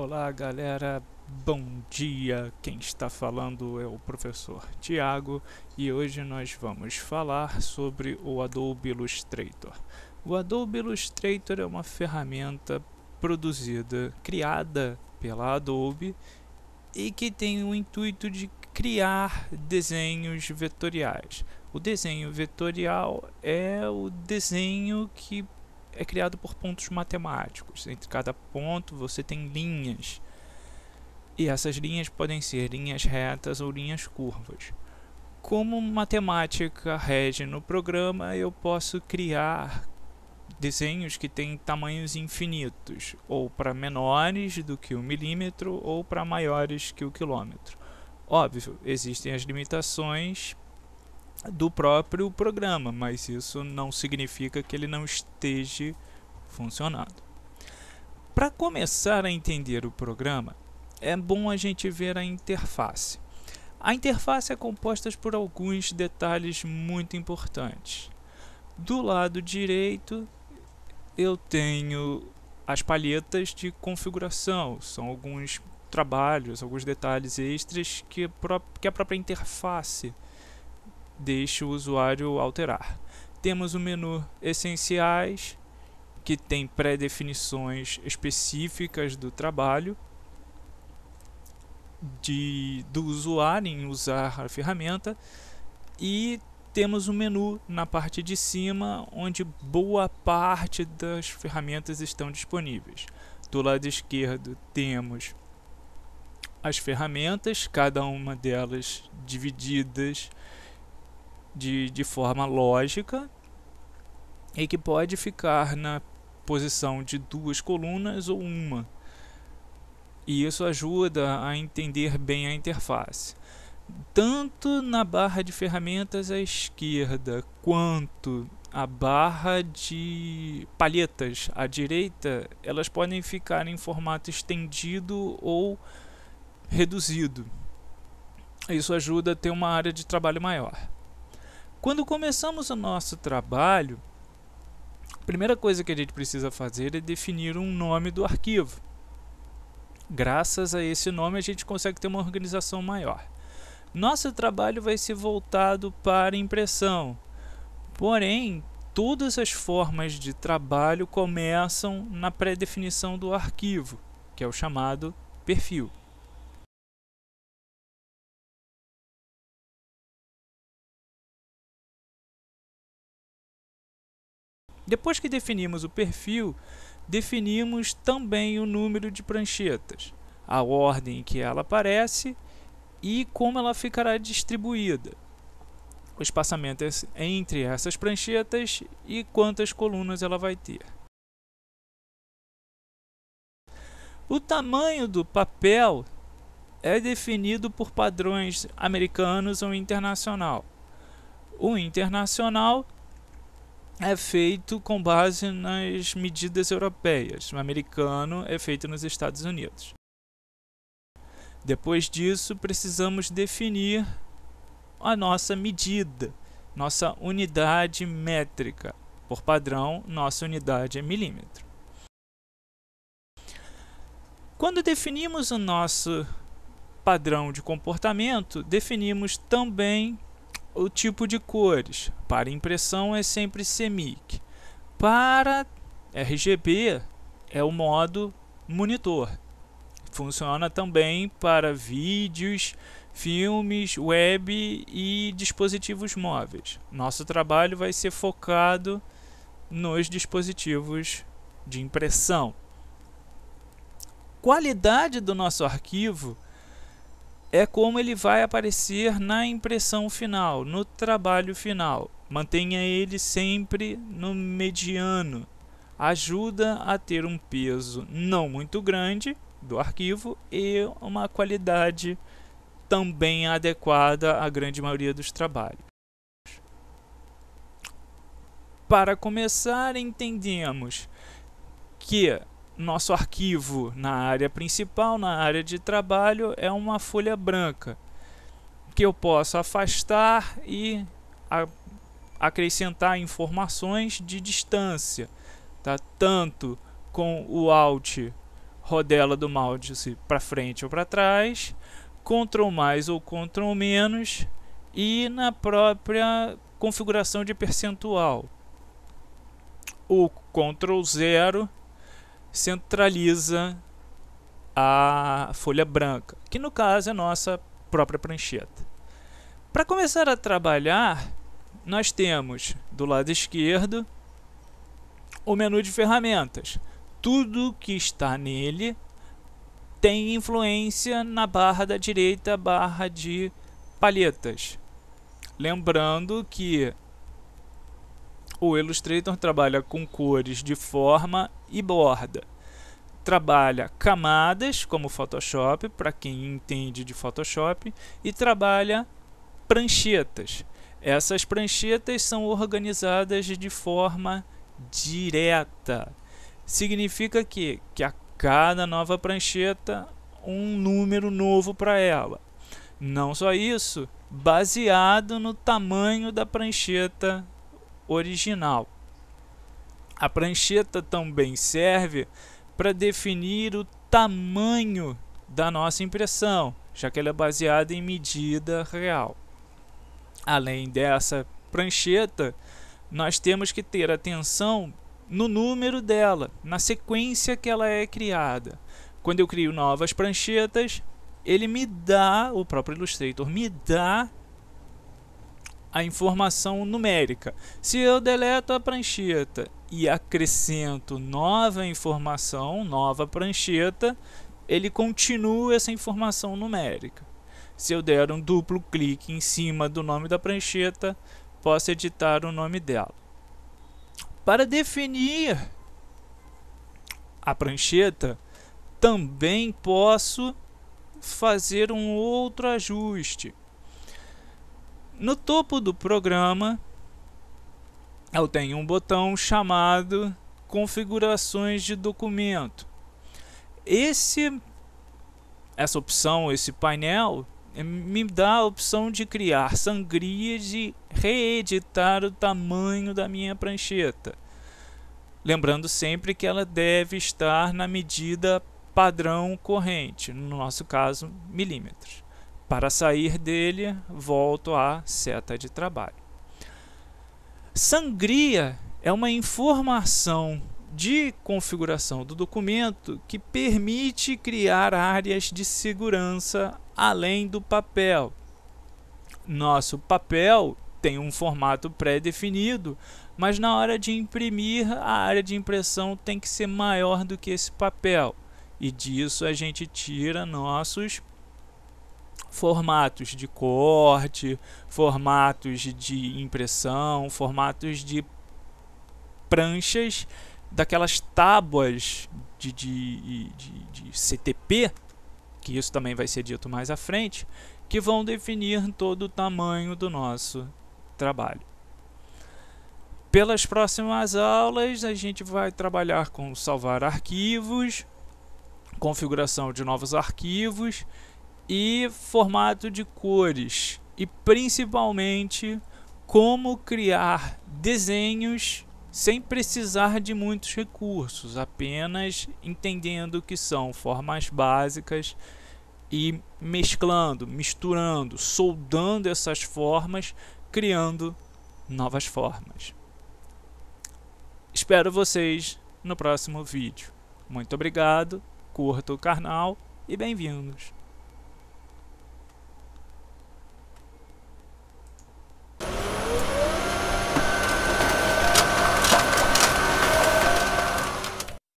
Olá galera, bom dia! Quem está falando é o professor Tiago e hoje nós vamos falar sobre o Adobe Illustrator. O Adobe Illustrator é uma ferramenta criada pela Adobe e que tem o intuito de criar desenhos vetoriais. O desenho vetorial é o desenho que é criado por pontos matemáticos. Entre cada ponto você tem linhas. E essas linhas podem ser linhas retas ou linhas curvas. Como matemática rege no programa, eu posso criar desenhos que têm tamanhos infinitos, ou para menores do que 1 milímetro, ou para maiores que o quilômetro. Óbvio, existem as limitações do próprio programa, mas isso não significa que ele não esteja funcionando. Para começar a entender o programa, é bom a gente ver a interface. A interface é composta por alguns detalhes muito importantes. Do lado direito, eu tenho as palhetas de configuração, são alguns trabalhos, alguns detalhes extras que a própria interface deixa o usuário alterar. Temos o menu Essenciais, que tem pré-definições específicas do trabalho do usuário em usar a ferramenta, e temos o menu na parte de cima, onde boa parte das ferramentas estão disponíveis. Do lado esquerdo temos as ferramentas, cada uma delas divididas de forma lógica e que pode ficar na posição de 2 colunas ou uma. E isso ajuda a entender bem a interface. Tanto na barra de ferramentas à esquerda quanto a barra de palhetas à direita, elas podem ficar em formato estendido ou reduzido. Isso ajuda a ter uma área de trabalho maior. Quando começamos o nosso trabalho, a primeira coisa que a gente precisa fazer é definir um nome do arquivo. Graças a esse nome a gente consegue ter uma organização maior. Nosso trabalho vai ser voltado para impressão, porém todas as formas de trabalho começam na pré-definição do arquivo, que é o chamado perfil. Depois que definimos o perfil, definimos também o número de pranchetas, a ordem em que ela aparece e como ela ficará distribuída, o espaçamento entre essas pranchetas e quantas colunas ela vai ter. O tamanho do papel é definido por padrões americanos ou internacional. O internacional é feito com base nas medidas europeias. O americano é feito nos Estados Unidos. Depois disso, precisamos definir a nossa medida, nossa unidade métrica. Por padrão, nossa unidade é milímetro. Quando definimos o nosso padrão de comportamento, definimos também o tipo de cores. Para impressão é sempre CMYK. Para RGB é o modo monitor. Funciona também para vídeos, filmes, web e dispositivos móveis. Nosso trabalho vai ser focado nos dispositivos de impressão. Qualidade do nosso arquivo é como ele vai aparecer na impressão final, no trabalho final. Mantenha ele sempre no mediano. Ajuda a ter um peso não muito grande do arquivo e uma qualidade também adequada à grande maioria dos trabalhos. Para começar, entendemos que nosso arquivo na área principal, na área de trabalho, é uma folha branca que eu posso afastar e acrescentar informações de distância, tá? Tanto com o Alt rodela do mouse para frente ou para trás, Ctrl mais ou Ctrl menos, e na própria configuração de percentual, o Ctrl 0 centraliza a folha branca, que no caso é a nossa própria prancheta. Para começar a trabalhar, nós temos do lado esquerdo o menu de ferramentas. Tudo que está nele tem influência na barra da direita, barra de palhetas. Lembrando que o Illustrator trabalha com cores de forma e borda. Trabalha camadas, como o Photoshop, para quem entende de Photoshop, e trabalha pranchetas. Essas pranchetas são organizadas de forma direta. Significa que a cada nova prancheta, um número novo para ela. Não só isso, baseado no tamanho da prancheta original. A prancheta também serve para definir o tamanho da nossa impressão, já que ela é baseada em medida real. Além dessa prancheta, nós temos que ter atenção no número dela, na sequência que ela é criada. Quando eu crio novas pranchetas, ele me dá, o próprio Illustrator me dá a informação numérica. Se eu deleto a prancheta e acrescento nova informação, nova prancheta, ele continua essa informação numérica. Se eu der um duplo clique em cima do nome da prancheta, posso editar o nome dela. Para definir a prancheta, também posso fazer um outro ajuste. No topo do programa, eu tenho um botão chamado Configurações de documento. Essa opção, esse painel, me dá a opção de criar sangrias e reeditar o tamanho da minha prancheta. Lembrando sempre que ela deve estar na medida padrão corrente, no nosso caso, milímetros. Para sair dele, volto à seta de trabalho. Sangria é uma informação de configuração do documento que permite criar áreas de segurança além do papel. Nosso papel tem um formato pré-definido, mas na hora de imprimir, a área de impressão tem que ser maior do que esse papel. E disso a gente tira nossos formatos de corte, formatos de impressão, formatos de pranchas, daquelas tábuas de CTP, que isso também vai ser dito mais à frente, que vão definir todo o tamanho do nosso trabalho. Pelas próximas aulas, a gente vai trabalhar com salvar arquivos, configuração de novos arquivos e formato de cores, e principalmente como criar desenhos sem precisar de muitos recursos, apenas entendendo que são formas básicas e mesclando, misturando, soldando essas formas, criando novas formas. Espero vocês no próximo vídeo. Muito obrigado, curta o canal e bem-vindos!